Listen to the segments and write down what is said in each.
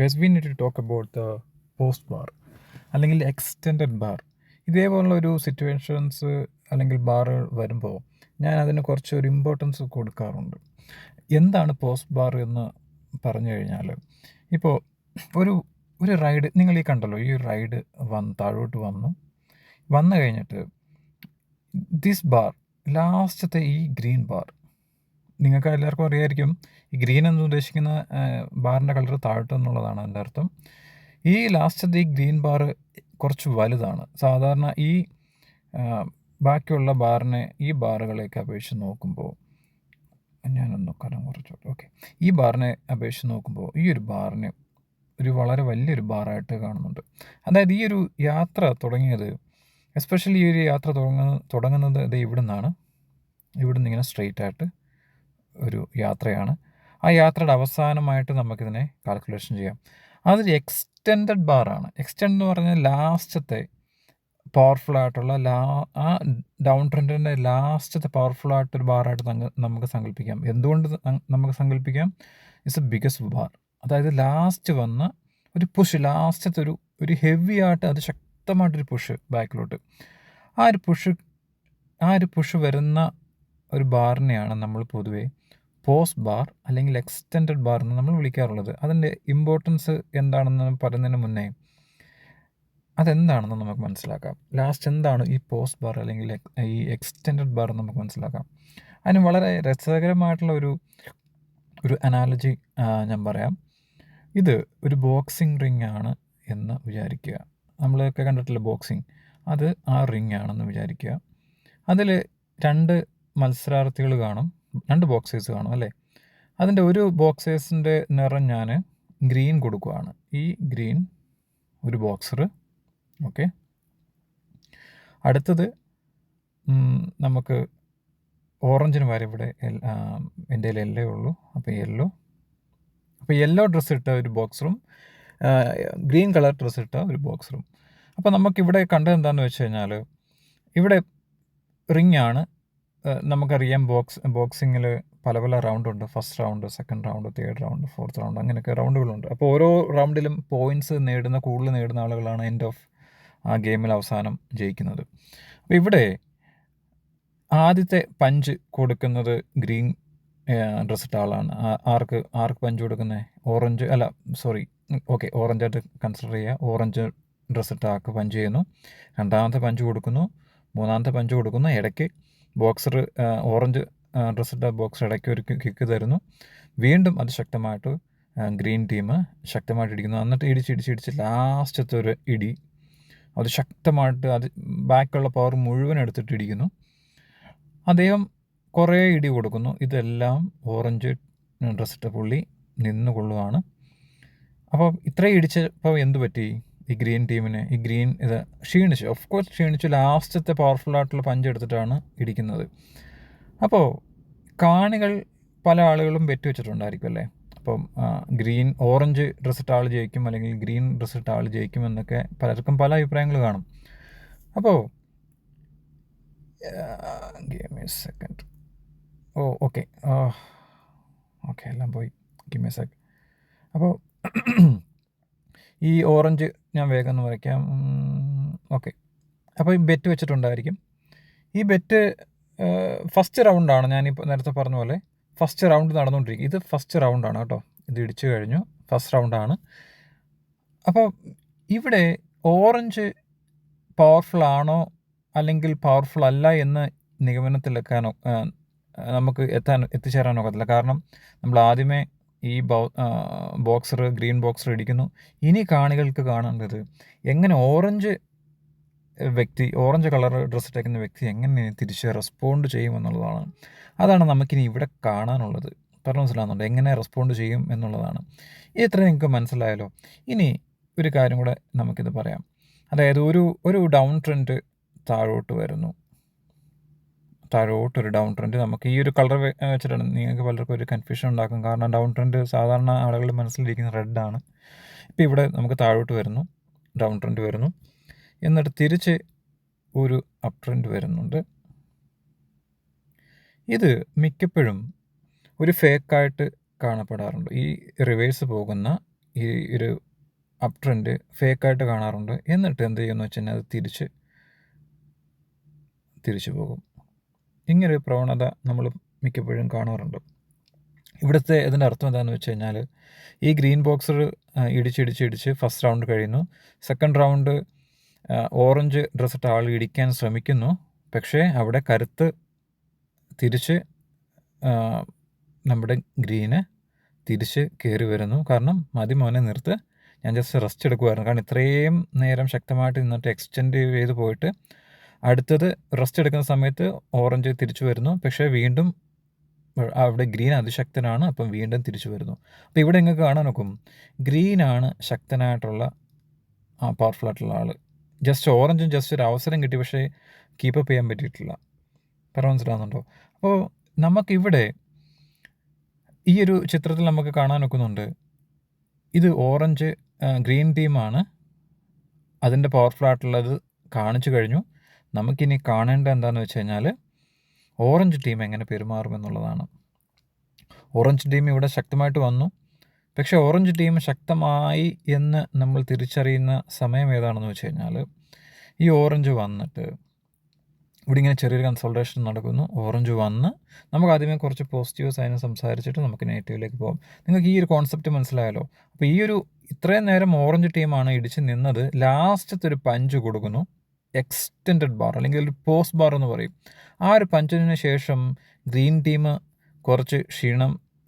Guys we need to talk about the post bar അല്ലെങ്കിൽ extended bar. ഇതേപോലുള്ള ഒരു situations അല്ലെങ്കിൽ ബാറുകൾ വരുമ്പോൾ ഞാൻ അതിന് കുറച്ചൊരു ഇമ്പോർട്ടൻസ് കൊടുക്കാറുണ്ട്. എന്താണ് പോസ്റ്റ് ബാർ എന്ന് പറഞ്ഞു കഴിഞ്ഞാൽ, ഇപ്പോൾ ഒരു ഒരു റൈഡ് നിങ്ങൾ ഈ കണ്ടല്ലോ, ഈ റൈഡ് താഴോട്ട് വന്നു കഴിഞ്ഞിട്ട് ദിസ് ബാർ, ലാസ്റ്റത്തെ ഈ ഗ്രീൻ ബാർ, നിങ്ങൾക്ക് എല്ലാവർക്കും അറിയായിരിക്കും ഈ ഗ്രീൻ എന്ന് ഉദ്ദേശിക്കുന്ന ബാറിൻ്റെ കളർ താഴോട്ട് എന്നുള്ളതാണ് അതിൻ്റെ അർത്ഥം. ഈ ലാസ്റ്റത്തെ ഈ ഗ്രീൻ ബാർ കുറച്ച് വലുതാണ്. സാധാരണ ഈ ബാക്കിയുള്ള ബാറിനെ, ഈ ബാറുകളെയൊക്കെ അപേക്ഷിച്ച് നോക്കുമ്പോൾ, ഞാനൊന്ന് കനം കുറച്ചോട്ടെ, ഓക്കെ, ഈ ബാറിനെ അപേക്ഷിച്ച് നോക്കുമ്പോൾ ഈ ഒരു ബാറിനെ ഒരു വളരെ വലിയൊരു ബാറായിട്ട് കാണുന്നുണ്ട്. അതായത് ഈ ഒരു യാത്ര തുടങ്ങിയത്, എസ്പെഷ്യലി ഈ ഒരു യാത്ര തുടങ്ങുന്നത് ഇത് ഇവിടുന്ന് ഇങ്ങനെ സ്ട്രെയിറ്റ് ആയിട്ട് ഒരു യാത്രയാണ്. ആ യാത്രയുടെ അവസാനമായിട്ട് നമുക്കിതിനെ കാൽക്കുലേഷൻ ചെയ്യാം. അതൊരു എക്സ്റ്റെൻഡഡ് ബാറാണ്. എക്സ്റ്റെൻഡ് എന്ന് പറഞ്ഞാൽ ലാസ്റ്റത്തെ പവർഫുൾ ആയിട്ടുള്ള ആ ഡൗൺ ട്രെൻഡിൻ്റെ ലാസ്റ്റത്തെ പവർഫുൾ ആയിട്ടൊരു ബാറായിട്ട് നമുക്ക് സങ്കല്പിക്കാം. എന്തുകൊണ്ട് നമുക്ക് സങ്കല്പിക്കാം? It's A biggest bar. അതായത് ലാസ്റ്റ് വന്ന ഒരു പുഷ്, ലാസ്റ്റത്തെ ഒരു ഹെവി ആയിട്ട് അത് ശക്തമായിട്ടൊരു പുഷ് ബാക്കിലോട്ട്, ആ ഒരു പുഷ് വരുന്ന ഒരു ബാറിനെയാണ് നമ്മൾ പൊതുവേ പോസ്റ്റ് ബാർ അല്ലെങ്കിൽ എക്സ്റ്റെൻഡഡ് ബാർ എന്ന് നമ്മൾ വിളിക്കാറുള്ളത്. അതിൻ്റെ ഇമ്പോർട്ടൻസ് എന്താണെന്ന് പറയുന്നതിന് മുന്നേ അതെന്താണെന്ന് നമുക്ക് മനസ്സിലാക്കാം. ലാസ്റ്റ് എന്താണ് ഈ പോസ്റ്റ് ബാർ അല്ലെങ്കിൽ ഈ എക്സ്റ്റെൻഡഡ് ബാർ എന്ന് നമുക്ക് മനസ്സിലാക്കാം. അതിന് വളരെ രസകരമായിട്ടുള്ള ഒരു അനാലജി ഞാൻ പറയാം. ഇത് ഒരു ബോക്സിംഗ് റിംഗ് ആണ് എന്ന് വിചാരിക്കുക. നമ്മളൊക്കെ കണ്ടിട്ടില്ല ബോക്സിംഗ്, അത് ആ റിംഗ് ആണെന്ന് വിചാരിക്കുക. അതിൽ 2 മത്സരാർത്ഥികൾ കാണും, 2 ബോക്സേഴ്സ് കാണും അല്ലേ. അതിൻ്റെ ഒരു ബോക്സേഴ്സിൻ്റെ നിറം ഞാൻ ഗ്രീൻ കൊടുക്കുകയാണ്. ഈ ഗ്രീൻ ഒരു ബോക്സർ, ഓക്കെ. അടുത്തത് നമുക്ക് ഓറഞ്ചിന് വരെ ഇവിടെ എൻ്റെ യെല്ലോ ഉള്ളൂ. അപ്പോൾ യെല്ലോ ഡ്രസ്സ് ഇട്ട ഒരു ബോക്സറും ഗ്രീൻ കളർ ഡ്രസ്സ് ഇട്ട ഒരു ബോക്സറും. അപ്പോൾ നമുക്കിവിടെ കണ്ടത് എന്താണെന്ന് വെച്ച് കഴിഞ്ഞാൽ, ഇവിടെ റിംഗ് ആണ്. നമുക്കറിയാം ബോക്സിങ്ങിൽ പല പല റൗണ്ടുണ്ട്. First round, second round, third round, fourth round, അങ്ങനെയൊക്കെ റൗണ്ടുകളുണ്ട്. അപ്പോൾ ഓരോ റൗണ്ടിലും പോയിൻറ്റ്സ് കൂടുതൽ നേടുന്ന ആളുകളാണ് എൻഡ് ഓഫ് ആ ഗെയിമിൽ അവസാനം ജയിക്കുന്നത്. അപ്പോൾ ഇവിടെ ആദ്യത്തെ പഞ്ച് കൊടുക്കുന്നത് ഗ്രീൻ ഡ്രസ് ഇട്ട ആളാണ്. ആർക്ക് പഞ്ച് കൊടുക്കുന്നത്? ഓറഞ്ചായിട്ട് കൺസിഡർ ചെയ്യുക. ഓറഞ്ച് ഡ്രസ് ഇട്ട ആൾക്ക് പഞ്ച് ചെയ്യുന്നു. രണ്ടാമത്തെ പഞ്ച് കൊടുക്കുന്നു, മൂന്നാമത്തെ പഞ്ച് കൊടുക്കുന്നു. ഇടയ്ക്ക് ബോക്സർ, ഓറഞ്ച് ഡ്രസ് ഇട്ട ബോക്സർ ഇടയ്ക്ക് ഒരു കിക്ക് തരുന്നു. വീണ്ടും അത് ശക്തമായിട്ട് ഗ്രീൻ ടീം ശക്തമായിട്ട് ഇടിക്കുന്നു. എന്നിട്ട് ഇടിച്ച് ലാസ്റ്റത്തെ ഒരു ഇടി അത് ശക്തമായിട്ട്, അത് ബാക്കുള്ള പവർ മുഴുവൻ എടുത്തിട്ട് ഇടിക്കുന്നു. അദ്ദേഹം കുറേ ഇടി കൊടുക്കുന്നു. ഇതെല്ലാം ഓറഞ്ച് ഡ്രസ് ഇട്ട പുള്ളി നിന്ന് കൊള്ളുകയാണ്. അപ്പോൾ ഇത്രയും ഇടിച്ചപ്പോൾ എന്ത് പറ്റി? ഈ ഗ്രീൻ ടീമിന്, ഈ ഗ്രീൻ ഇത് ക്ഷീണിച്ചു. ഓഫ് കോഴ്സ് ക്ഷീണിച്ചു. ലാസ്റ്റത്തെ പവർഫുൾ ആയിട്ടുള്ള പഞ്ച് എടുത്തിട്ടാണ് ഇടിക്കുന്നത്. അപ്പോൾ കാണികൾ പല ആളുകളും ബെറ്റ് വെച്ചിട്ടുണ്ടായിരിക്കും അല്ലേ. അപ്പം ഓറഞ്ച് ഡ്രസ് ഇട്ട ആൾ ജയിക്കും അല്ലെങ്കിൽ ഗ്രീൻ ഡ്രസ് ഇട്ട ആൾ ജയിക്കും എന്നൊക്കെ പലർക്കും പല അഭിപ്രായങ്ങൾ കാണും. അപ്പോൾ give me a second. Okay എല്ലാം പോയി. Give me a second. അപ്പോൾ ഈ ഓറഞ്ച് ഞാൻ വേഗം ഒന്ന് വരയ്ക്കാം. ഓക്കെ, അപ്പോൾ ഈ ബെറ്റ് വെച്ചിട്ടുണ്ടായിരിക്കും. ഈ ബെറ്റ് ഫസ്റ്റ് റൗണ്ടാണ്. ഞാനിപ്പോൾ നേരത്തെ പറഞ്ഞ പോലെ ഫസ്റ്റ് റൗണ്ട് നടന്നുകൊണ്ടിരിക്കും. ഇത് ഫസ്റ്റ് റൗണ്ടാണ് കേട്ടോ. ഇത് ഇടിച്ചു കഴിഞ്ഞു, ഫസ്റ്റ് റൗണ്ടാണ്. അപ്പോൾ ഇവിടെ ഓറഞ്ച് പവർഫുൾ ആണോ അല്ലെങ്കിൽ പവർഫുൾ അല്ല എന്ന് നിഗമനത്തിലെത്താനോ നമുക്ക് എത്തിച്ചേരാൻ ഒക്കത്തില്ല. കാരണം നമ്മൾ ആദ്യമേ ഈ ഗ്രീൻ ബോക്സർ ഇടിക്കുന്നു. ഇനി കാണികൾക്ക് കാണേണ്ടത് എങ്ങനെ ഓറഞ്ച് കളർ ഡ്രസ്സ് ഇട്ടേക്കുന്ന വ്യക്തി എങ്ങനെ തിരിച്ച് റെസ്പോണ്ട് ചെയ്യുമെന്നുള്ളതാണ്. അതാണ് നമുക്കിനി ഇവിടെ കാണാനുള്ളത്. പറഞ്ഞു മനസ്സിലാകുന്നുണ്ട് എങ്ങനെ റെസ്പോണ്ട് ചെയ്യും എന്നുള്ളതാണ്. ഇത്ര നിങ്ങൾക്ക് മനസ്സിലായല്ലോ. ഇനി ഒരു കാര്യം കൂടെ നമുക്കിത് പറയാം. അതായത് ഒരു ഡൗൺ ട്രെൻഡ് താഴോട്ടൊരു ഡൗൺ ട്രെൻഡ് നമുക്ക് ഈ ഒരു കളർ വെച്ചിട്ടാണ് നിങ്ങൾക്ക് പലർക്കും ഒരു കൺഫ്യൂഷൻ ഉണ്ടാക്കും. കാരണം ഡൗൺ ട്രെൻഡ് സാധാരണ ആളുകളുടെ മനസ്സിലിരിക്കുന്ന റെഡാണ്. ഇപ്പോൾ ഇവിടെ നമുക്ക് താഴോട്ട് വരുന്നു, ഡൗൺ ട്രെൻഡ് വരുന്നു, എന്നിട്ട് തിരിച്ച് ഒരു അപ്പ് ട്രെൻഡ് വരുന്നുണ്ട്. ഇത് മിക്കപ്പോഴും ഒരു ഫേക്കായിട്ട് കാണപ്പെടാറുണ്ട്. ഈ റിവേഴ്സ് പോകുന്ന ഈ ഒരു അപ് ട്രെൻഡ് ഫേക്കായിട്ട് കാണാറുണ്ട്. എന്നിട്ട് എന്ത് ചെയ്യുമെന്ന് വെച്ച് കഴിഞ്ഞാൽ അത് തിരിച്ചു പോകും. ഇങ്ങനൊരു പ്രവണത നമ്മൾ മിക്കപ്പോഴും കാണാറുണ്ട്. ഇവിടുത്തെ ഇതിൻ്റെ അർത്ഥം എന്താണെന്ന് വെച്ച് കഴിഞ്ഞാൽ ഈ ഗ്രീൻ ബോക്സർ ഇടിച്ച് ഫസ്റ്റ് റൗണ്ട് കഴിയുന്നു. സെക്കൻഡ് റൗണ്ട് ഓറഞ്ച് ഡ്രസ്സിട്ട ആൾ ഇടിക്കാൻ ശ്രമിക്കുന്നു. പക്ഷേ അവിടെ കരുത്ത് തിരിച്ച് നമ്മുടെ ഗ്രീന് തിരിച്ച് കയറി വരുന്നു. കാരണം മതി മോനെ നിർത്ത്, ഞാൻ ജസ്റ്റ് റെസ്റ്റ് എടുക്കുമായിരുന്നു. കാരണം ഇത്രയും നേരം ശക്തമായിട്ട് നിന്നിട്ട് എക്സ്റ്റെൻഡ് ചെയ്ത് പോയിട്ട് അടുത്തത് റെസ്റ്റ് എടുക്കുന്ന സമയത്ത് ഓറഞ്ച് തിരിച്ചു വരുന്നു. പക്ഷേ വീണ്ടും അവിടെ ഗ്രീൻ അതിശക്തനാണ്, അപ്പം വീണ്ടും തിരിച്ചു വരുന്നു. അപ്പോൾ ഇവിടെ നിങ്ങൾക്ക് കാണാൻ നോക്കും, ഗ്രീനാണ് ശക്തനായിട്ടുള്ള പവർഫുൾ ആയിട്ടുള്ള ആൾ. ജസ്റ്റ് ഓറഞ്ചും ജസ്റ്റ് ഒരു അവസരം കിട്ടി, പക്ഷേ കീപ്പപ്പ് ചെയ്യാൻ പറ്റിയിട്ടില്ല. പറഞ്ഞ മനസ്സിലാകുന്നുണ്ടോ? അപ്പോൾ നമുക്കിവിടെ ഈ ഒരു ചിത്രത്തിൽ നമുക്ക് കാണാൻ ഒക്കുന്നുണ്ട്, ഇത് ഓറഞ്ച് ഗ്രീൻ ടീമാണ് അതിൻ്റെ പവർഫുൾ ആയിട്ടുള്ളത് കാണിച്ചു കഴിഞ്ഞു. നമുക്കിനി കാണേണ്ട എന്താണെന്ന് വെച്ച് കഴിഞ്ഞാൽ ഓറഞ്ച് ടീം എങ്ങനെ പെരുമാറുമെന്നുള്ളതാണ്. ഓറഞ്ച് ടീം ഇവിടെ ശക്തമായിട്ട് വന്നു. പക്ഷേ ഓറഞ്ച് ടീം ശക്തമായി എന്ന് നമ്മൾ തിരിച്ചറിയുന്ന സമയം ഏതാണെന്ന് വെച്ച് കഴിഞ്ഞാൽ ഈ ഓറഞ്ച് വന്നിട്ട് ഇവിടെ ഇങ്ങനെ ചെറിയൊരു കൺസൾട്ടേഷൻ നടക്കുന്നു. ഓറഞ്ച് വന്ന് നമുക്ക് ആദ്യമേ കുറച്ച് പോസിറ്റീവ് സൈന് സംസാരിച്ചിട്ട് നമുക്ക് നെഗറ്റീവിലേക്ക് പോകാം. നിങ്ങൾക്ക് ഈ ഒരു കോൺസെപ്റ്റ് മനസ്സിലായല്ലോ? അപ്പോൾ ഈ ഒരു ഇത്രയും നേരം ഓറഞ്ച് ടീമാണ് ഇടിച്ച് നിന്നത്. ലാസ്റ്റത്തെ ഒരു പഞ്ച് കൊടുക്കുന്നു, എക്സ്റ്റെൻഡഡ് ബാർ അല്ലെങ്കിൽ ഒരു പോസ്റ്റ് ബാർ എന്ന് പറയും. ആ ഒരു പഞ്ചിന് ശേഷം ഗ്രീൻ ടീം കുറച്ച്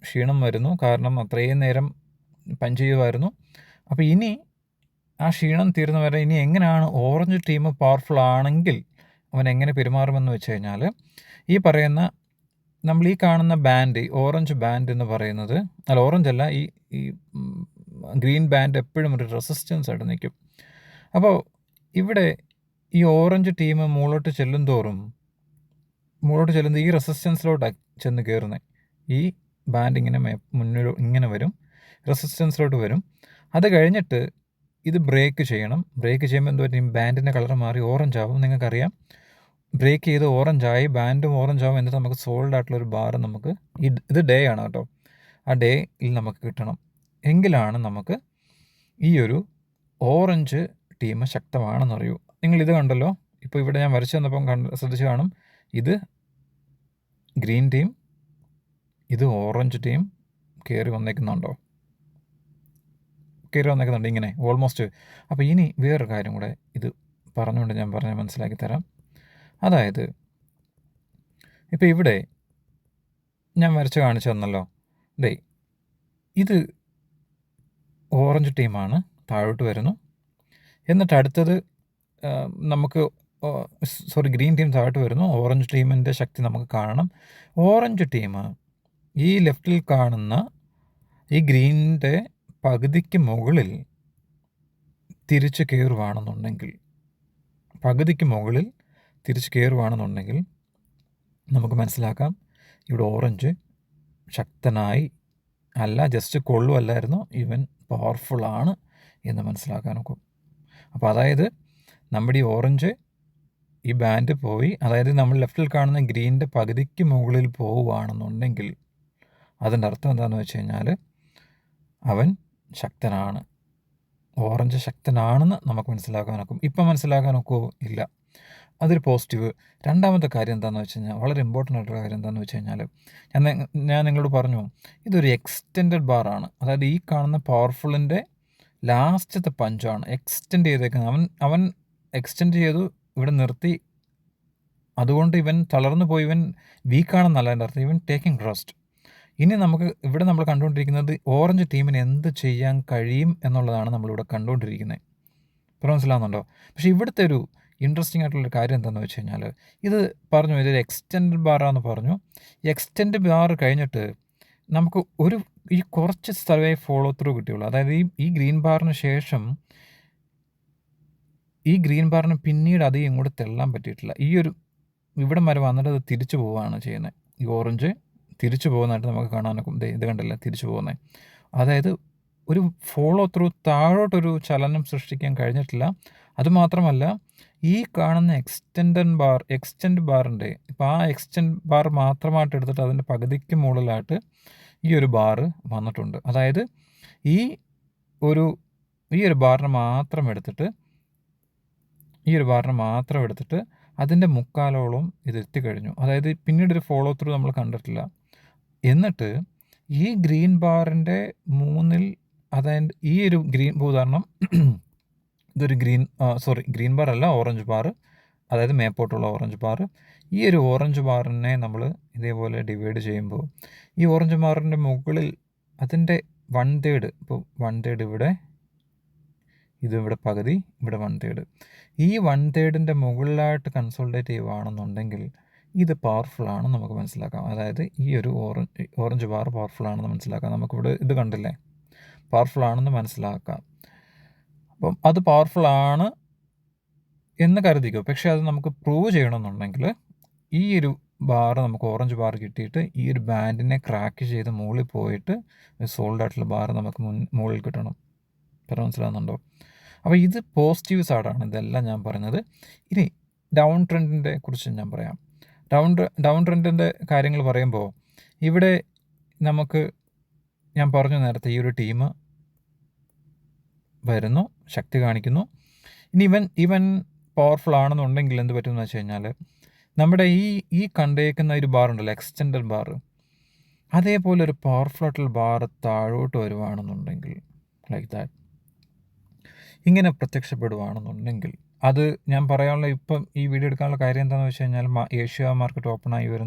ക്ഷീണം വരുന്നു. കാരണം അത്രയും നേരം പഞ്ച് ചെയ്യുമായിരുന്നു. അപ്പോൾ ഇനി ആ ക്ഷീണം തീർന്നവരെ ഇനി എങ്ങനെയാണ് ഓറഞ്ച് ടീം പവർഫുൾ ആണെങ്കിൽ അവൻ എങ്ങനെ പെരുമാറുമെന്ന് വെച്ച് കഴിഞ്ഞാൽ ഈ പറയുന്ന നമ്മൾ ഈ കാണുന്ന ബാൻഡ്, ഓറഞ്ച് ബാൻഡ് എന്ന് പറയുന്നത്, അല്ല ഓറഞ്ച് അല്ല, ഈ ഗ്രീൻ ബാൻഡ് എപ്പോഴും ഒരു റെസിസ്റ്റൻസ് ആയിട്ട് നിൽക്കും. അപ്പോൾ ഇവിടെ ഈ ഓറഞ്ച് ടീം മുകളോട്ട് ചെല്ലുന്നത് ഈ റെസിസ്റ്റൻസിലോട്ടാണ് ചെന്ന് കയറുന്നത്. ഈ ബാൻഡ് ഇങ്ങനെ വരും, റെസിസ്റ്റൻസിലോട്ട് വരും. അത് കഴിഞ്ഞിട്ട് ഇത് ബ്രേക്ക് ചെയ്യണം. ബ്രേക്ക് ചെയ്യുമ്പോൾ എന്ത് പറ്റും? ബാൻഡിൻ്റെ കളർ മാറി ഓറഞ്ച് ആവും. നിങ്ങൾക്കറിയാം, ബ്രേക്ക് ചെയ്ത് ഓറഞ്ചായി, ബാൻഡും ഓറഞ്ച് ആവും. എന്നിട്ട് നമുക്ക് സോൾഡ് ആയിട്ടുള്ളൊരു ബാർ നമുക്ക് ഇത് ഡേ ആണ് കേട്ടോ, ആ ഡേയിൽ നമുക്ക് കിട്ടണം. എങ്കിലാണ് നമുക്ക് ഈ ഒരു ഓറഞ്ച് ടീം ശക്തമാണെന്നറിയൂ. നിങ്ങളിത് കണ്ടല്ലോ, ഇപ്പോൾ ഇവിടെ ഞാൻ വരച്ച് തന്നപ്പം ശ്രദ്ധിച്ച് കാണും, ഇത് ഗ്രീൻ ടീം, ഇത് ഓറഞ്ച് ടീം കയറി വന്നേക്കുന്നുണ്ടോ? ഇങ്ങനെ ഓൾമോസ്റ്റ്. അപ്പോൾ ഇനി വേറൊരു കാര്യം കൂടെ ഇത് പറഞ്ഞുകൊണ്ട് ഞാൻ മനസ്സിലാക്കി തരാം. അതായത് ഇപ്പോൾ ഇവിടെ ഞാൻ വരച്ച് കാണിച്ചു തന്നല്ലോ, ഇത് ഓറഞ്ച് ടീമാണ്, താഴോട്ട് വരുന്നു. എന്നിട്ട് അടുത്തത് ഗ്രീൻ ടീം താഴോട്ട് വരുന്നു. ഓറഞ്ച് ടീമിൻ്റെ ശക്തി നമുക്ക് കാണണം. ഓറഞ്ച് ടീം ഈ ലെഫ്റ്റിൽ കാണുന്ന ഈ ഗ്രീനിൻ്റെ പകുതിക്ക് മുകളിൽ തിരിച്ച് കയറുവാണെന്നുണ്ടെങ്കിൽ നമുക്ക് മനസ്സിലാക്കാം ഇവിടെ ഓറഞ്ച് ശക്തനായി അല്ല, ജസ്റ്റ് കൊള്ളുമല്ലായിരുന്നു, ഇവൻ പവർഫുള്ളാണ് എന്ന് മനസ്സിലാക്കാനൊക്കെ. അപ്പോൾ അതായത് നമ്മുടെ ഈ ഓറഞ്ച് ഈ ബാൻഡ് പോയി, അതായത് നമ്മൾ ലെഫ്റ്റിൽ കാണുന്ന ഗ്രീനിൻ്റെ പകുതിക്ക് മുകളിൽ പോവുകയാണെന്നുണ്ടെങ്കിൽ അതിൻ്റെ അർത്ഥം എന്താണെന്ന് വെച്ച് കഴിഞ്ഞാൽ അവൻ ശക്തനാണ്, ഓറഞ്ച് ശക്തനാണെന്ന് നമുക്ക് മനസ്സിലാക്കാനൊക്കും. ഇപ്പം മനസ്സിലാക്കാനൊക്കെ ഇല്ല, അതൊരു പോസിറ്റീവ്. രണ്ടാമത്തെ കാര്യം എന്താണെന്ന് വെച്ച് കഴിഞ്ഞാൽ, വളരെ ഇമ്പോർട്ടൻ്റ് ആയിട്ടുള്ള കാര്യം എന്താണെന്ന് വെച്ച് കഴിഞ്ഞാൽ, ഞാൻ നിങ്ങളോട് പറഞ്ഞു, ഇതൊരു എക്സ്റ്റെൻഡഡ് ബാറാണ്. അതായത് ഈ കാണുന്ന പവർഫുള്ളിൻ്റെ ലാസ്റ്റത്തെ പഞ്ചാണ് എക്സ്റ്റെൻഡ് ചെയ്തേക്കുന്നത്. അവൻ എക്സ്റ്റെൻഡ് ചെയ്തു, ഇവിടെ നിർത്തി. അതുകൊണ്ട് ഇവൻ തളർന്നു പോയി, ഇവൻ വീക്കാണെന്നല്ല എൻ്റെ അർത്ഥം, ഇവൻ ടേക്കിംഗ് റെസ്റ്റ്. ഇനി ഇവിടെ നമ്മൾ കണ്ടുകൊണ്ടിരിക്കുന്നത് ഓറഞ്ച് ടീമിന് എന്ത് ചെയ്യാൻ കഴിയും എന്നുള്ളതാണ് നമ്മളിവിടെ കണ്ടുകൊണ്ടിരിക്കുന്നത്. ഇപ്പോൾ മനസ്സിലാകുന്നുണ്ടോ? പക്ഷേ ഇവിടുത്തെ ഒരു ഇൻട്രസ്റ്റിംഗ് ആയിട്ടുള്ളൊരു കാര്യം എന്താണെന്ന് വെച്ച് കഴിഞ്ഞാൽ, ഇത് പറഞ്ഞു ഇതൊരു എക്സ്റ്റെൻഡ് ബാറാന്ന് പറഞ്ഞു. എക്സ്റ്റെൻഡ് ബാർ കഴിഞ്ഞിട്ട് നമുക്ക് ഈ കുറച്ച് സ്ഥലമേ ഫോളോ ത്രൂ കിട്ടിയുള്ളൂ. അതായത് ഈ ഗ്രീൻ ബാറിന് ശേഷം ഈ ഗ്രീൻ ബാറിന് പിന്നീട് അധികം ഇങ്ങോട്ട് തെള്ളാൻ പറ്റിയിട്ടില്ല. ഇവിടം വരെ വന്നിട്ട് അത് തിരിച്ചു പോവുകയാണ് ചെയ്യുന്നത്. ഈ ഓറഞ്ച് തിരിച്ചു പോകുന്നതായിട്ട് നമുക്ക് കാണാനൊക്കെ, ഇത് കണ്ടില്ല തിരിച്ചു പോകുന്നത്. അതായത് ഒരു ഫോളോ ത്രൂ, താഴോട്ടൊരു ചലനം സൃഷ്ടിക്കാൻ കഴിഞ്ഞിട്ടില്ല. അതുമാത്രമല്ല, ഈ കാണുന്ന എക്സ്റ്റെൻഡ് ബാറിൻ്റെ ഇപ്പോൾ ആ എക്സ്റ്റെൻഡ് ബാർ മാത്രമായിട്ട് എടുത്തിട്ട് അതിൻ്റെ പകുതിക്ക് മുകളിലായിട്ട് ഈ ഒരു ബാറ് വന്നിട്ടുണ്ട്. അതായത് ഈ ഈ ഒരു ബാറിനെ മാത്രം എടുത്തിട്ട് അതിൻ്റെ മുക്കാലോളം ഇത് എത്തിക്കഴിഞ്ഞു. അതായത് പിന്നീടൊരു ഫോളോ ത്രൂ നമ്മൾ കണ്ടിട്ടില്ല. എന്നിട്ട് ഈ ഗ്രീൻ ബാറിൻ്റെ അതായത് ഈ ഒരു ഉദാഹരണം ഇതൊരു ഗ്രീൻ ബാർ അല്ല, ഓറഞ്ച് ബാർ, അതായത് മേപ്പോട്ടുള്ള ഓറഞ്ച് ബാർ. ഈ ഒരു ഓറഞ്ച് ബാറിനെ നമ്മൾ ഇതേപോലെ ഡിവൈഡ് ചെയ്യുമ്പോൾ ഈ ഓറഞ്ച് ബാറിൻ്റെ മുകളിൽ അതിൻ്റെ 1/3, ഇപ്പോൾ 1/3 ഇവിടെ, ഇവിടെ പകുതി, ഇവിടെ 1/3, ഈ 1/3 മുകളിലായിട്ട് കൺസോൾട്ടേറ്റ് ചെയ്യുകയാണെന്നുണ്ടെങ്കിൽ ഇത് പവർഫുൾ ആണെന്ന് നമുക്ക് മനസ്സിലാക്കാം. അതായത് ഈ ഒരു ഓറഞ്ച് ബാർ പവർഫുൾ ആണെന്ന് മനസ്സിലാക്കാം. നമുക്കിവിടെ ഇത് കണ്ടില്ലേ, പവർഫുൾ ആണെന്ന് മനസ്സിലാക്കാം. അപ്പം അത് പവർഫുൾ ആണ് എന്ന് കരുതിക്കോ. പക്ഷേ അത് നമുക്ക് പ്രൂവ് ചെയ്യണമെന്നുണ്ടെങ്കിൽ ഈ ഒരു നമുക്ക് ഓറഞ്ച് ബാർ കിട്ടിയിട്ട് ഈ ഒരു ബാൻഡിനെ ക്രാക്ക് ചെയ്ത് മുകളിൽ പോയിട്ട് സോൾഡ് ആയിട്ടുള്ള ബാർ നമുക്ക് മുകളിൽ കിട്ടണം. മനസ്സിലാകുന്നുണ്ടോ? അപ്പോൾ ഇത് പോസിറ്റീവ് സൈഡാണ് ഇതെല്ലാം ഞാൻ പറഞ്ഞത്. ഇനി ഡൗൺ ട്രെൻഡിൻ്റെ കുറിച്ച് ഞാൻ പറയാം. ഡൗൺ ട്രെൻഡിൻ്റെ കാര്യങ്ങൾ പറയുമ്പോൾ ഇവിടെ ഞാൻ പറഞ്ഞു നേരത്തെ, ഈ ഒരു ടീം വരുന്നു, ശക്തി കാണിക്കുന്നു. ഇനി ഇവൻ പവർഫുൾ ആണെന്നുണ്ടെങ്കിൽ എന്ത് പറ്റുമെന്ന് വെച്ച് കഴിഞ്ഞാൽ നമ്മുടെ ഈ കണ്ടേക്കുന്ന ഒരു ബാർ ഉണ്ടല്ലോ, എക്സ്റ്റൻഡഡ് ബാർ, അതേപോലെ ഒരു പവർഫുൾ ആയിട്ടുള്ള ബാർ താഴോട്ട് വരുവാണെന്നുണ്ടെങ്കിൽ, ലൈക്ക് ദാറ്റ്, ഇങ്ങനെ പ്രത്യക്ഷപ്പെടുകയാണെന്നുണ്ടെങ്കിൽ, അത് ഞാൻ പറയാനുള്ള ഇപ്പം ഈ വീഡിയോ എടുക്കാനുള്ള കാര്യം എന്താണെന്ന് വെച്ച് കഴിഞ്ഞാൽ ഏഷ്യ മാർക്കറ്റ്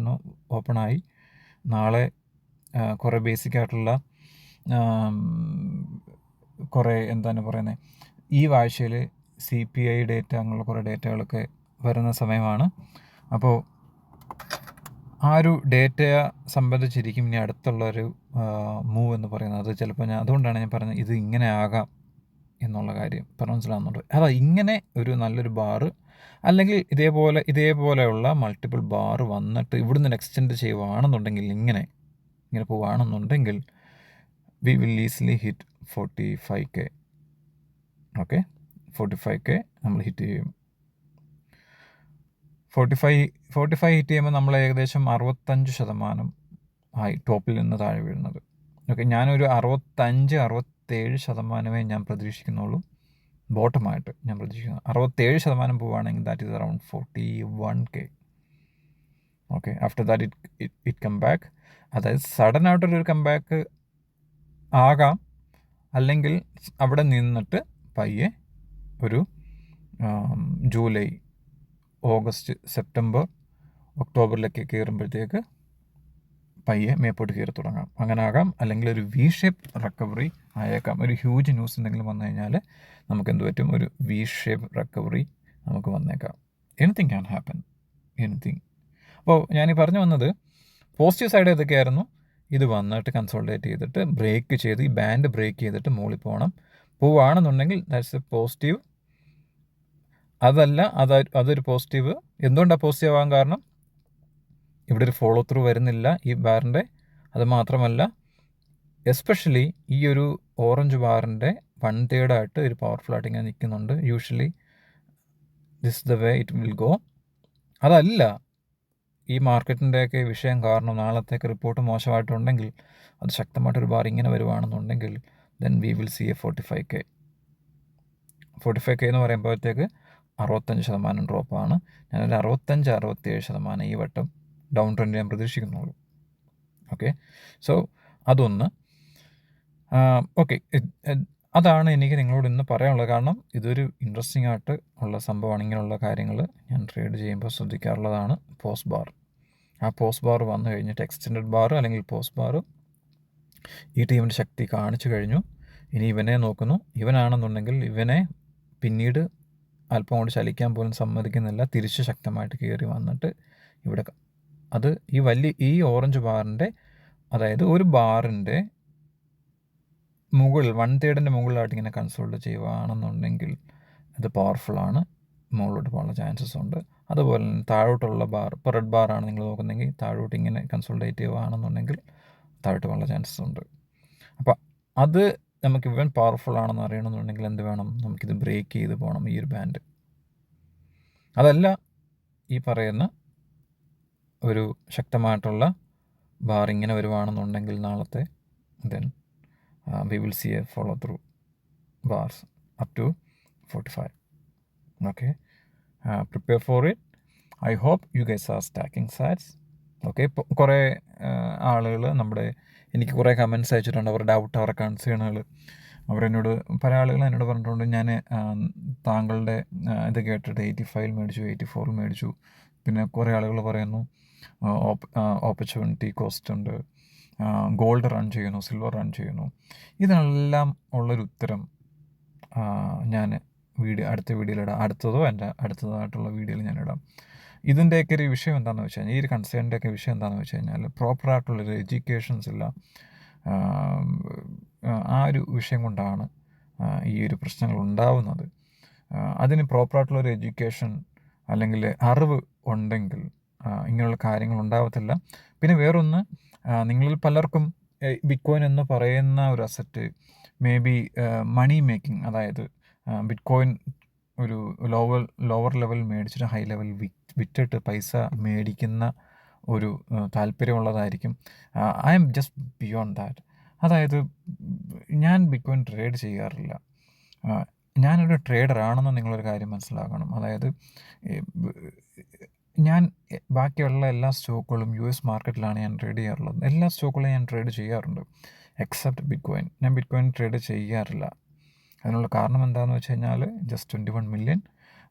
ഓപ്പണായി നാളെ കുറേ ബേസിക് ആയിട്ടുള്ള കുറേ എന്താണ് പറയുന്നത്, ഈ ആഴ്ചയിൽ CPI ഡേറ്റ, അങ്ങനെയുള്ള കുറേ ഡേറ്റകളൊക്കെ വരുന്ന സമയമാണ്. അപ്പോൾ ആ ഒരു ഡേറ്റയെ സംബന്ധിച്ചിരിക്കും ഇനി അടുത്തുള്ളൊരു മൂവ് എന്ന് പറയുന്നത്. അത് ചിലപ്പോൾ അതുകൊണ്ടാണ് ഞാൻ പറഞ്ഞത് ഇത് ഇങ്ങനെ ആകാം എന്നുള്ള കാര്യം മനസ്സിലാകുന്നുണ്ട്. ഇങ്ങനെ ഒരു നല്ലൊരു ബാറ്, അല്ലെങ്കിൽ ഇതേപോലെയുള്ള മൾട്ടിപ്പിൾ ബാർ വന്നിട്ട് ഇവിടുന്ന് എക്സ്റ്റെൻഡ് ചെയ്യുകയാണെന്നുണ്ടെങ്കിൽ, ഇങ്ങനെ പോവുകയാണെന്നുണ്ടെങ്കിൽ we will easily hit 45K. Okay, 45K നമ്മൾ ഹിറ്റ് ചെയ്യും. 45 ഹിറ്റ് ചെയ്യുമ്പോൾ നമ്മൾ ഏകദേശം 65% ആയി ടോപ്പിൽ നിന്ന് താഴെ വീഴുന്നത്. ഓക്കെ, ഞാനൊരു 65-67% ഞാൻ പ്രതീക്ഷിക്കുന്നുള്ളൂ. ബോട്ടമായിട്ട് ഞാൻ പ്രതീക്ഷിക്കുന്നു 67% പോവുകയാണെങ്കിൽ that is around 41K. Okay, after that it come back. അതായത് സഡൻ ആയിട്ടൊരു കം ബാക്ക് ആകാം, അല്ലെങ്കിൽ അവിടെ നിന്നിട്ട് പയ്യെ ഒരു ജൂലൈ, ഓഗസ്റ്റ്, സെപ്റ്റംബർ, ഒക്ടോബറിലേക്ക് കയറുമ്പോഴത്തേക്ക് പയ്യെ മേപ്പോട്ട് കയറി തുടങ്ങാം. അങ്ങനെ ആകാം, അല്ലെങ്കിൽ ഒരു വി ഷേപ്പ് റിക്കവറി ആയേക്കാം. ഒരു ഹ്യൂജ് ന്യൂസ് എന്തെങ്കിലും വന്നു കഴിഞ്ഞാൽ നമുക്ക് എന്ത് പറ്റും, ഒരു വി ഷേപ്പ് റിക്കവറി നമുക്ക് വന്നേക്കാം. Anything can happen, anything. അപ്പോൾ ഞാനീ പറഞ്ഞു വന്നത് പോസിറ്റീവ് സൈഡ് ഏതൊക്കെയായിരുന്നു, ഇത് വന്നിട്ട് കൺസോൾട്ടേറ്റ് ചെയ്തിട്ട് ബ്രേക്ക് ചെയ്ത്, ഈ ബാൻഡ് ബ്രേക്ക് ചെയ്തിട്ട് മുകളിൽ പോവുകയാണെന്നുണ്ടെങ്കിൽ ദാറ്റ്സ് എ പോസിറ്റീവ്. അതൊരു പോസിറ്റീവ്. എന്തുകൊണ്ടാണ് പോസിറ്റീവ് ആകാൻ കാരണം, ഇവിടെ ഒരു ഫോളോ ത്രൂ വരുന്നില്ല ഈ ബാറിൻ്റെ. അത് മാത്രമല്ല, എസ്പെഷ്യലി ഈ ഒരു ഓറഞ്ച് ബാറിൻ്റെ 1/3 ഒരു പവർഫുൾ ആയിട്ട് ഇങ്ങനെ നിൽക്കുന്നുണ്ട്. Usually this the way it will go. അതല്ല ഈ മാർക്കറ്റിൻ്റെയൊക്കെ വിഷയം കാരണം നാളത്തേക്ക് റിപ്പോർട്ട് മോശമായിട്ടുണ്ടെങ്കിൽ, അത് ശക്തമായിട്ടൊരു ബാർ ഇങ്ങനെ വരുവാണെന്നുണ്ടെങ്കിൽ, then we will see a 45K. 45K എന്ന് പറയുമ്പോഴത്തേക്ക് 65% ഡ്രോപ്പാണ്. ഞാനൊരു 65-67% ഈ വട്ടം ഡൗൺ ട്രെൻഡ് ഞാൻ പ്രതീക്ഷിക്കുന്നുള്ളൂ. ഓക്കെ, സോ അതൊന്ന്. ഓക്കെ, അതാണ് എനിക്ക് നിങ്ങളോട് ഇന്ന് പറയാനുള്ളത്. കാരണം ഇതൊരു ഇൻട്രസ്റ്റിംഗ് ആയിട്ട് ഉള്ള സംഭവമാണ്. ഇങ്ങനെയുള്ള കാര്യങ്ങൾ ഞാൻ ട്രേഡ് ചെയ്യുമ്പോൾ ശ്രദ്ധിക്കാറുള്ളതാണ്. പോസ്റ്റ് ബാർ, ആ പോസ്റ്റ് ബാർ വന്നു കഴിഞ്ഞിട്ട് എക്സ്റ്റെൻഡഡ് ബാർ അല്ലെങ്കിൽ പോസ്റ്റ് ബാർ ഈ ടീമിൻ്റെ ശക്തി കാണിച്ചു കഴിഞ്ഞു. ഇനി ഇവനെ നോക്കുന്നു. ഇവനാണെന്നുണ്ടെങ്കിൽ ഇവനെ പിന്നീട് അല്പം കൊണ്ട് ചലിക്കാൻ പോലും സമ്മതിക്കുന്നില്ല. തിരിച്ച് ശക്തമായിട്ട് കയറി വന്നിട്ട് ഇവിടെ അത് ഈ ഓറഞ്ച് ബാറിൻ്റെ, അതായത് ഒരു ബാറിൻ്റെ മുകളിൽ 1/3 മുകളിലായിട്ട് ഇങ്ങനെ കൺസോൾട്ട് ചെയ്യുകയാണെന്നുണ്ടെങ്കിൽ അത് പവർഫുള്ളാണ്, മുകളിലോട്ട് പോകാനുള്ള ചാൻസസ് ഉണ്ട്. അതുപോലെ തന്നെ താഴോട്ടുള്ള ബാർ, ഇപ്പോൾ റെഡ് ബാറാണ് നിങ്ങൾ നോക്കുന്നെങ്കിൽ, താഴോട്ട് ഇങ്ങനെ കൺസോൾട്ടേറ്റ് ചെയ്യുകയാണെന്നുണ്ടെങ്കിൽ താഴോട്ട് പോകാനുള്ള ചാൻസസ് ഉണ്ട്. അപ്പോൾ അത് നമുക്ക് ഇവൻ പവർഫുൾ ആണെന്ന് അറിയണമെന്നുണ്ടെങ്കിൽ എന്ത് വേണം, നമുക്കിത് ബ്രേക്ക് ചെയ്ത് പോകണം, ഈ ഒരു ബാൻഡ്. അതല്ല ഈ പറയുന്ന ഒരു ശക്തമായിട്ടുള്ള ബാർ ഇങ്ങനെ വരുവാണെന്നുണ്ടെങ്കിൽ നാളത്തെ, then we will see A follow through. bars up to 45. Okay, prepare for it. I hope you guys are stacking sats. Okay, ഇപ്പോൾ കുറേ ആളുകൾ എനിക്ക് കുറേ കമൻസ് അയച്ചിട്ടുണ്ട്, അവരുടെ ഡൗട്ട്, അവരുടെ കൺസേണുകൾ. പല ആളുകളും എന്നോട് പറഞ്ഞിട്ടുണ്ട്, ഞാൻ താങ്കളുടെ ഇത് കേട്ടിട്ട് 85 മേടിച്ചു, 84 മേടിച്ചു. പിന്നെ കുറേ ആളുകൾ പറയുന്നു ഓപ്പർച്യൂണിറ്റി കോസ്റ്റ് ഉണ്ട്, ഗോൾഡ് റൺ ചെയ്യുന്നു, സിൽവർ റൺ ചെയ്യുന്നു. ഇതിനെല്ലാം ഉള്ളൊരു ഉത്തരം ഞാൻ അടുത്ത വീഡിയോയിലിടാം. എൻ്റെ അടുത്തതായിട്ടുള്ള വീഡിയോയിൽ ഞാനിടാം. ഇതിൻ്റെയൊക്കെ ഒരു വിഷയം എന്താണെന്ന് വെച്ച് കഴിഞ്ഞാൽ, ഈ ഒരു കൺസേണിൻ്റെയൊക്കെ വിഷയം എന്താണെന്ന് വെച്ച് കഴിഞ്ഞാൽ, പ്രോപ്പറായിട്ടുള്ളൊരു എഡ്യൂക്കേഷൻസ് ഇല്ല. ആ ഒരു വിഷയം കൊണ്ടാണ് ഈ ഒരു പ്രശ്നങ്ങൾ ഉണ്ടാവുന്നത്. അതിന് പ്രോപ്പറായിട്ടുള്ളൊരു എഡ്യൂക്കേഷൻ അല്ലെങ്കിൽ അറിവ് ഉണ്ടെങ്കിൽ ഇങ്ങനെയുള്ള കാര്യങ്ങൾ ഉണ്ടാവത്തില്ല. പിന്നെ വേറൊന്ന്, നിങ്ങളിൽ പലർക്കും ബിറ്റ്കോയിൻ എന്ന് പറയുന്ന ഒരു asset may be money making, അതായത് ബിറ്റ്കോയിൻ ഒരു ലോവർ ലെവൽ മേടിച്ചിട്ട് ഹൈ ലെവൽ വിറ്റിട്ട് പൈസ മേടിക്കുന്ന ഒരു താല്പര്യമുള്ളതായിരിക്കും. I'm just beyond that. അതായത് ഞാൻ ബിറ്റ്കോയിൻ ട്രേഡ് ചെയ്യാറില്ല. ഞാനൊരു ട്രേഡറാണെന്ന് നിങ്ങളൊരു കാര്യം മനസ്സിലാക്കണം. അതായത് ഞാൻ ബാക്കിയുള്ള എല്ലാ സ്റ്റോക്കുകളും US മാർക്കറ്റിലാണ് ഞാൻ ട്രേഡ് ചെയ്യാറുള്ളത്. എല്ലാ സ്റ്റോക്കുകളും ഞാൻ ട്രേഡ് ചെയ്യാറുണ്ട്, എക്സെപ്റ്റ് ബിറ്റ്കോയിൻ. ഞാൻ ബിറ്റ്കോയിൻ ട്രേഡ് ചെയ്യാറില്ല. അതിനുള്ള കാരണം എന്താണെന്ന് വെച്ച് കഴിഞ്ഞാൽ, ജസ്റ്റ് 21 മില്യൺ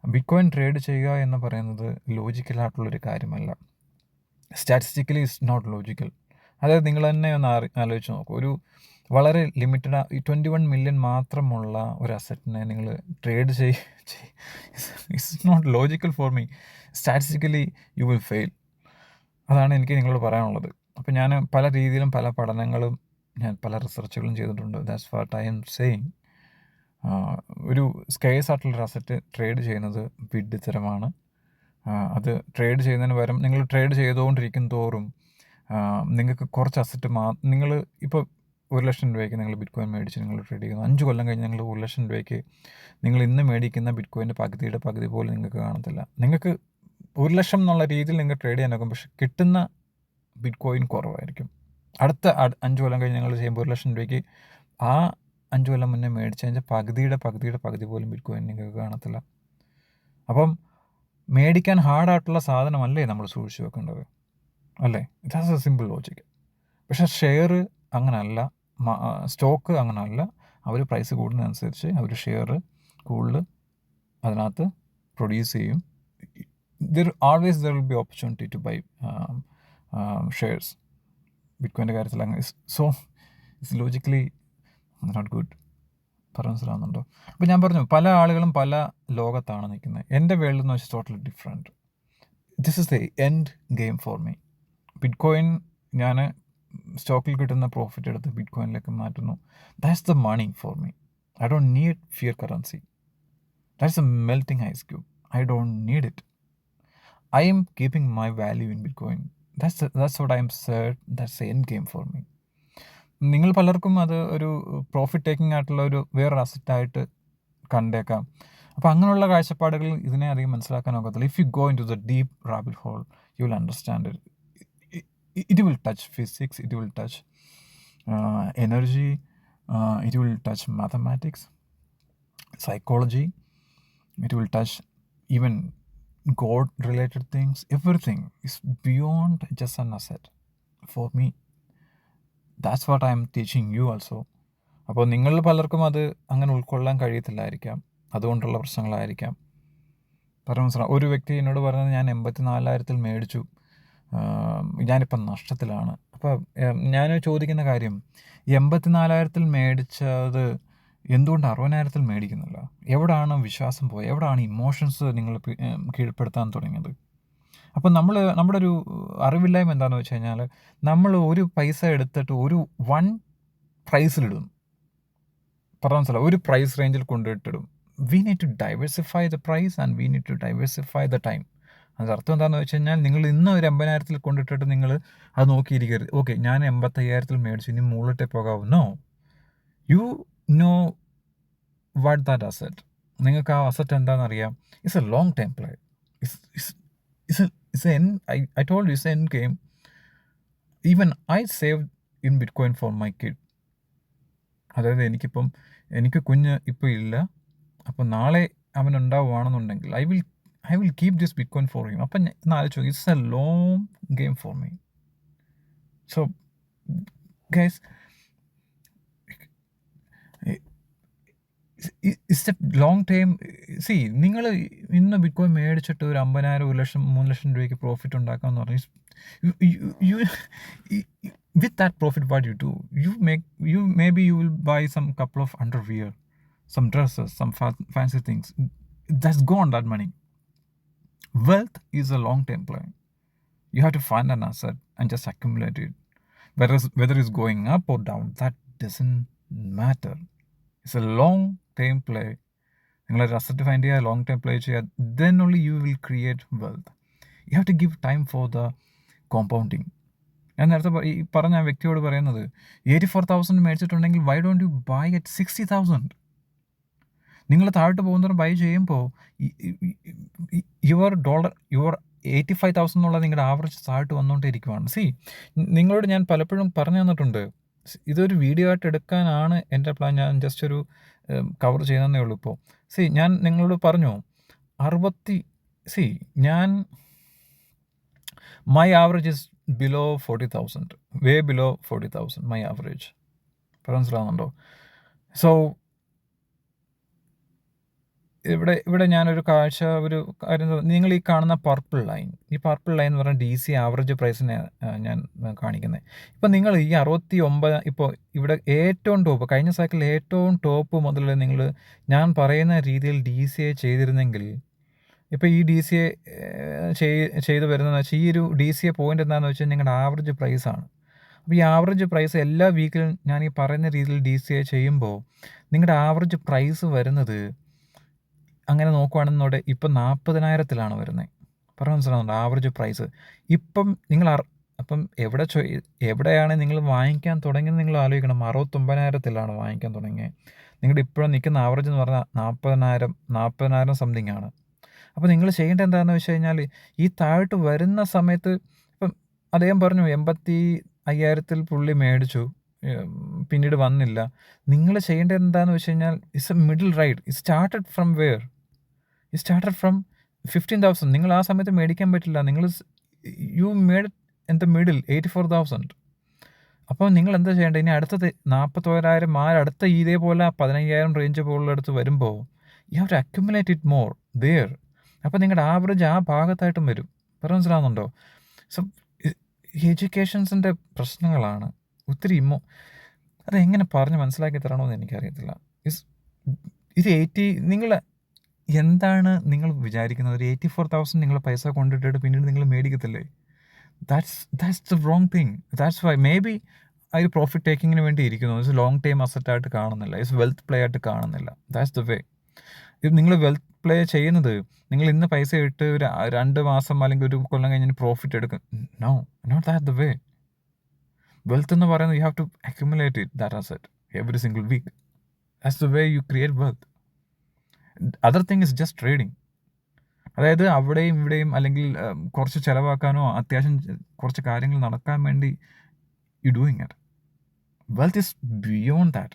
ബിറ്റ്കോയിൻ ട്രേഡ് ചെയ്യുക എന്ന് പറയുന്നത് ലോജിക്കലായിട്ടുള്ളൊരു കാര്യമല്ല. Statistically it's not logical. അതായത് നിങ്ങൾ തന്നെ ഒന്ന് ആലോചിച്ച് നോക്കൂ, ഒരു വളരെ ലിമിറ്റഡ് 21 മില്യൺ മാത്രമുള്ള ഒരു അസറ്റിനെ നിങ്ങൾ trade it's not logical for me. Statistically you will fail. അതാണ് എനിക്ക് നിങ്ങളോട് പറയാനുള്ളത്. അപ്പോൾ ഞാൻ പല രീതിയിലും പല പഠനങ്ങളും പല റിസർച്ചുകളും ചെയ്തിട്ടുണ്ട്. That's what I am saying. ഒരു സ്കേഴ്സ് ആയിട്ടുള്ളൊരു അസറ്റ് ട്രേഡ് ചെയ്യുന്നത് വിഡ്ഢിത്തരമാണ്. അത് ട്രേഡ് ചെയ്യുന്നതിന് പകരം നിങ്ങൾ ട്രേഡ് ചെയ്തുകൊണ്ടിരിക്കും തോറും നിങ്ങൾക്ക് കുറച്ച് അസറ്റ് നിങ്ങൾ ഇപ്പോൾ 1 ലക്ഷം രൂപയ്ക്ക് നിങ്ങൾ ബിറ്റ്കോയിൻ മേടിച്ച് നിങ്ങൾ ട്രേഡ് ചെയ്യുന്നു. 5 കൊല്ലം കഴിഞ്ഞ് നിങ്ങൾ 1 ലക്ഷം രൂപയ്ക്ക് നിങ്ങൾ ഇന്ന് മേടിക്കുന്ന ബിറ്റ്കോയിൻ്റെ പകുതി പോലും നിങ്ങൾക്ക് കാണത്തില്ല. നിങ്ങൾക്ക് 1 ലക്ഷം എന്നുള്ള രീതിയിൽ നിങ്ങൾ ട്രേഡ് ചെയ്യാൻ നോക്കും, പക്ഷെ കിട്ടുന്ന ബിറ്റ്കോയിൻ കുറവായിരിക്കും. അടുത്ത 5 കൊല്ലം കഴിഞ്ഞ് നിങ്ങൾ ചെയ്യുമ്പോൾ 1 ലക്ഷം രൂപയ്ക്ക് ആ 5 കൊല്ലം മുന്നേ മേടിച്ചതിൻ്റെ പകുതി പോലും ബിറ്റ്കോയിൻ നിങ്ങൾക്ക് കാണത്തില്ല. അപ്പം മേടിക്കാൻ ഹാർഡായിട്ടുള്ള സാധനമല്ലേ നമ്മൾ സൂക്ഷിച്ച് വെക്കേണ്ടത്, അല്ലേ? It's A simple logic. പക്ഷേ ഷെയർ അങ്ങനല്ല, സ്റ്റോക്ക് അങ്ങനല്ല. അവർ പ്രൈസ് കൂടുന്നതനുസരിച്ച് അവർ ഷെയർ കൂടുതൽ അതിനകത്ത് പ്രൊഡ്യൂസ് ചെയ്യും. always there will be opportunity to buy shares. ബിറ്റ്കോയിൻ്റെ കാര്യത്തിൽ അങ്ങനെ. So it's logically not good. പറഞ്ഞു മനസ്സിലാവുന്നുണ്ടോ? അപ്പോൾ ഞാൻ പറഞ്ഞു, പല ആളുകളും പല ലോകത്താണ് നിൽക്കുന്നത്. എൻ്റെ വേൾഡ് എന്ന് വെച്ചാൽ totally different. This is the end game for me. Bitcoin ഞാൻ സ്റ്റോക്കിൽ കിട്ടുന്ന പ്രോഫിറ്റ് എടുത്ത് ബിറ്റ്കോയിനിലേക്ക് മാറ്റുന്നു. That's the money for me. I don't need fiat currency. That's a melting ice cube. I don't need it. I am keeping my value in Bitcoin. That's what I am said. That's the end game for me. നിങ്ങൾ പലർക്കും അത് ഒരു profit taking ആയിട്ടുള്ള ഒരു വേറൊരു അസറ്റായിട്ട് കണ്ടേക്കാം. അപ്പോൾ അങ്ങനെയുള്ള കാഴ്ചപ്പാടുകൾ ഇതിനെ അധികം മനസ്സിലാക്കാൻ ഒക്കത്തില്ല. If you go into the deep rabbit hole you will understand it will touch physics, it will touch energy, it will touch mathematics, psychology, it will touch even God related things. Everything is beyond just an asset for me. That's what I am teaching you also. അപ്പോൾ നിങ്ങൾ പലർക്കും അത് അങ്ങനെ ഉൾക്കൊള്ളാൻ കഴിയത്തില്ലായിരിക്കാം, അതുകൊണ്ടുള്ള പ്രശ്നങ്ങളായിരിക്കാം. മനസ്സിലാവും. ഒരു വ്യക്തി എന്നോട് പറഞ്ഞത്, ഞാൻ 84,000 മേടിച്ചു, ഞാനിപ്പം നഷ്ടത്തിലാണ്. അപ്പോൾ ഞാൻ ചോദിക്കുന്ന കാര്യം, 84,000 മേടിച്ചത് എന്തുകൊണ്ട് 60,000 മേടിക്കുന്നില്ല? എവിടാണ് വിശ്വാസം പോയത്? എവിടാണ് ഇമോഷൻസ് നിങ്ങൾ കീഴ്പ്പെടുത്താൻ തുടങ്ങിയത്? അപ്പം നമ്മുടെ ഒരു അറിവില്ലായ്മ എന്താണെന്ന് വെച്ച് കഴിഞ്ഞാൽ, നമ്മൾ ഒരു പൈസ എടുത്തിട്ട് ഒരു പ്രൈസിലിടും. പറഞ്ഞ മനസ്സിലാവും, ഒരു പ്രൈസ് റേഞ്ചിൽ കൊണ്ടിട്ടിടും. We need to diversify the price and we need to diversify the time. അതിൻ്റെ അർത്ഥം എന്താണെന്ന് വെച്ച് കഴിഞ്ഞാൽ, നിങ്ങൾ ഇന്ന് ഒരു 80,000 കൊണ്ടിട്ടിട്ട് നിങ്ങൾ അത് നോക്കിയിരിക്കരുത്. ഓക്കെ, ഞാൻ 85,000 മേടിച്ചു, ഇനി മുകളിലോട്ടേ പോകാവൂ. No, you know what that asset. നിങ്ങൾക്ക് ആ അസറ്റ് എന്താണെന്ന് അറിയാം. It's a long time play. I told you it's an end game. Even I saved in Bitcoin for my kid. അതായത് എനിക്ക് കുഞ്ഞ് ഇപ്പോൾ ഇല്ല, അപ്പോൾ നാളെ അവൻ ഉണ്ടാവുകയാണെന്നുണ്ടെങ്കിൽ I will keep this bitcoin for him. അപ്പം ഒന്ന് ആലോചിച്ചു, it's a long game for me. So guys, it's a long time. നിങ്ങൾ ഇന്ന് ബിറ്റ്കോയിൻ മേടിച്ചിട്ട് ഒരു 50,000, 1,00,000, 3,00,000 രൂപയ്ക്ക് പ്രോഫിറ്റ് ഉണ്ടാക്കാമെന്ന് പറഞ്ഞാൽ with that profit, what you do, maybe you will buy some couple of underwear, some dresses, some fancy things. That's gone, that money. Wealth is a long term play. You have to find an asset and just accumulate it. Whether it's going up or down, that doesn't matter. It's a long term play. നിങ്ങളൊരു asset find ചെയ്യുക, long time play ചെയ്യുക, then only you will create wealth. You have to give time for the compounding. ഞാൻ നേരത്തെ ഈ പറഞ്ഞ വ്യക്തിയോട് പറയുന്നത്, 84,000 മേടിച്ചിട്ടുണ്ടെങ്കിൽ why don't you buy at 60,000? നിങ്ങൾ താഴോട്ട് പോകുന്നവരും ബൈ ചെയ്യുമ്പോൾ യുവർ 85,000 എന്നുള്ള നിങ്ങളുടെ ആവറേജ് താഴോട്ട് വന്നുകൊണ്ടിരിക്കുവാണ്. നിങ്ങളോട് ഞാൻ പലപ്പോഴും പറഞ്ഞു തന്നിട്ടുണ്ട്, ഇതൊരു വീഡിയോ ആയിട്ട് എടുക്കാനാണ് എൻ്റെ പ്ലാൻ. ഞാൻ ജസ്റ്റ് ഒരു കവർ ചെയ്യുന്നതേ ഉള്ളൂ. ഇപ്പോൾ ഞാൻ നിങ്ങളോട് പറഞ്ഞു, my average is below 40,000, way below 40,000 my average. മനസ്സിലാവുന്നുണ്ടോ? സോ ഇവിടെ ഞാനൊരു കാര്യം, നിങ്ങൾ ഈ കാണുന്ന പർപ്പിൾ ലൈൻ എന്ന് പറഞ്ഞാൽ DC ആവറേജ് പ്രൈസിനെ ഞാൻ കാണിക്കുന്നത്. ഇപ്പം നിങ്ങൾ ഈ 69, ഇപ്പോൾ ഇവിടെ ഏറ്റവും ടോപ്പ്, കഴിഞ്ഞ സൈക്കിളിൽ ഏറ്റവും ടോപ്പ് മുതൽ നിങ്ങൾ ഞാൻ പറയുന്ന രീതിയിൽ DCA ചെയ്തിരുന്നെങ്കിൽ, ഇപ്പോൾ ഈ DCA ചെയ്ത് വരുന്നതെന്ന് വെച്ചാൽ, ഈ ഒരു DCA പോയിന്റ് എന്താണെന്ന് വെച്ചാൽ നിങ്ങളുടെ ആവറേജ് പ്രൈസാണ്. അപ്പോൾ ഈ ആവറേജ് പ്രൈസ് എല്ലാ വീക്കിലും ഞാൻ ഈ പറയുന്ന രീതിയിൽ DCA ചെയ്യുമ്പോൾ നിങ്ങളുടെ ആവറേജ് പ്രൈസ് വരുന്നത്, അങ്ങനെ നോക്കുവാണെന്നോടെ ഇപ്പം 40,000 വരുന്നത്. പറഞ്ഞ മനസ്സിലാവുന്നുണ്ട് ആവറേജ് പ്രൈസ്. ഇപ്പം നിങ്ങൾ അപ്പം എവിടെയാണ് നിങ്ങൾ വാങ്ങിക്കാൻ തുടങ്ങിയത് നിങ്ങൾ ആലോചിക്കണം. 69,000 വാങ്ങിക്കാൻ തുടങ്ങിയത്. നിങ്ങളുടെ ഇപ്പോഴും നിൽക്കുന്ന ആവറേജ് എന്ന് പറഞ്ഞാൽ 40,000 സംതിങ് ആണ്. അപ്പോൾ നിങ്ങൾ ചെയ്യേണ്ടത് എന്താണെന്ന് വെച്ച് കഴിഞ്ഞാൽ, ഈ താഴോട്ട് വരുന്ന സമയത്ത്, ഇപ്പം അദ്ദേഹം പറഞ്ഞു 85,000 പുള്ളി മേടിച്ചു, പിന്നീട് വന്നില്ല. നിങ്ങൾ ചെയ്യേണ്ടത് എന്താണെന്ന് വെച്ച് കഴിഞ്ഞാൽ, it's A middle ride. It started from where? It started from 15,000. നിങ്ങൾ ആ സമയത്ത് മേടിക്കാൻ പറ്റില്ല. You made in the middle 84,000. അപ്പോൾ നിങ്ങൾ എന്താ ചെയ്യേണ്ടത്? ഇനി അടുത്തത് 41,000, അടുത്ത ഇതേപോലെ 15,000 റേഞ്ച് പോലുള്ള അടുത്ത് വരുമ്പോൾ you have to accumulate it more there. അപ്പോൾ നിങ്ങളുടെ ആവറേജ് ആ ഭാഗത്തായിട്ടും വരും. പറഞ്ഞു മനസ്സിലാവുന്നുണ്ടോ? സോ എഡ്യൂക്കേഷൻസിൻ്റെ പ്രശ്നങ്ങളാണ് ഒത്തിരി. അതെങ്ങനെ പറഞ്ഞ് മനസ്സിലാക്കി തരണമെന്ന് എനിക്കറിയത്തില്ല. ഇത് നിങ്ങൾ എന്താണ് നിങ്ങൾ വിചാരിക്കുന്നത്? ഒരു 84,000 നിങ്ങൾ പൈസ കൊണ്ടിട്ടിട്ട് പിന്നീട് നിങ്ങൾ മേടിക്കത്തില്ലേ? That's the wrong thing. That's why maybe ആ ഒരു പ്രോഫിറ്റ് ടേക്കിങ്ങിന് വേണ്ടി ഇരിക്കുന്നു. ഇറ്റ്സ് ലോങ് ടൈം അസറ്റായിട്ട് കാണുന്നില്ല, ഇറ്റ്സ് വെൽത്ത് പ്ലേ ആയിട്ട് കാണുന്നില്ല. ദാറ്റ്സ് ദ വേ. ഇത് നിങ്ങൾ വെൽത്ത് പ്ലേ ചെയ്യുന്നത്, നിങ്ങൾ ഇന്ന് പൈസ ഇട്ട് ഒരു 2 മാസം അല്ലെങ്കിൽ ഒരു കൊല്ലം കഴിഞ്ഞ് പ്രോഫിറ്റ് എടുക്കും. No, not that the way. Wealth എന്ന് പറയുന്നത് you have to accumulate it, that asset, every single week. That's the way you create wealth. Other thing is just trading. അതായത് അവിടെയും ഇവിടെയും അല്ലെങ്കിൽ കുറച്ച് ചിലവാക്കാനോ അത്യാവശ്യം കുറച്ച് കാര്യങ്ങൾ നടക്കാൻ വേണ്ടി you doing it. Wealth is beyond that.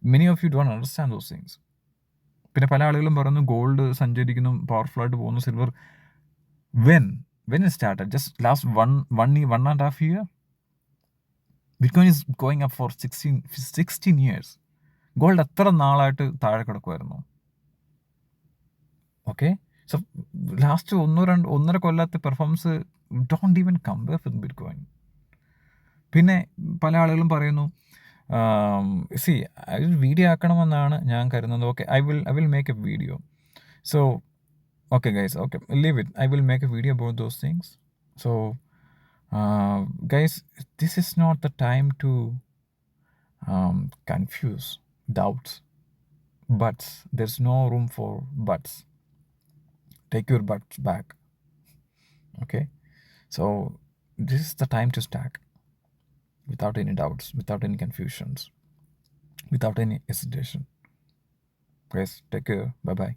Many of you don't understand those things. പിന്നെ പല ആളുകളും പറയുന്നു ഗോൾഡ് സഞ്ചരിക്കുന്നു, പവർഫുൾ ആയിട്ട് പോകുന്നു, silver. When it started? Just last one and a half year. Bitcoin is going up for 16 years. Gold എത്ര നാളായിട്ട് താഴെ കിടക്കുമായിരുന്നു? ഓക്കെ, സോ ലാസ്റ്റ് 1.5 കൊല്ലത്തെ performance don't even compare with bitcoin. പിന്നെ പല ആളുകളും പറയുന്നു, വീഡിയോ ആക്കണമെന്നാണ് ഞാൻ കരുതുന്നത്. Okay, I will make A video. So okay guys, okay, leave it. I will make a video about those things. So guys, this is not the time to confuse doubts, buts. There's no room for buts. Take your butts back. Okay, so this is the time to stack without any doubts, without any confusions, without any hesitation. Guys, take care. Bye bye.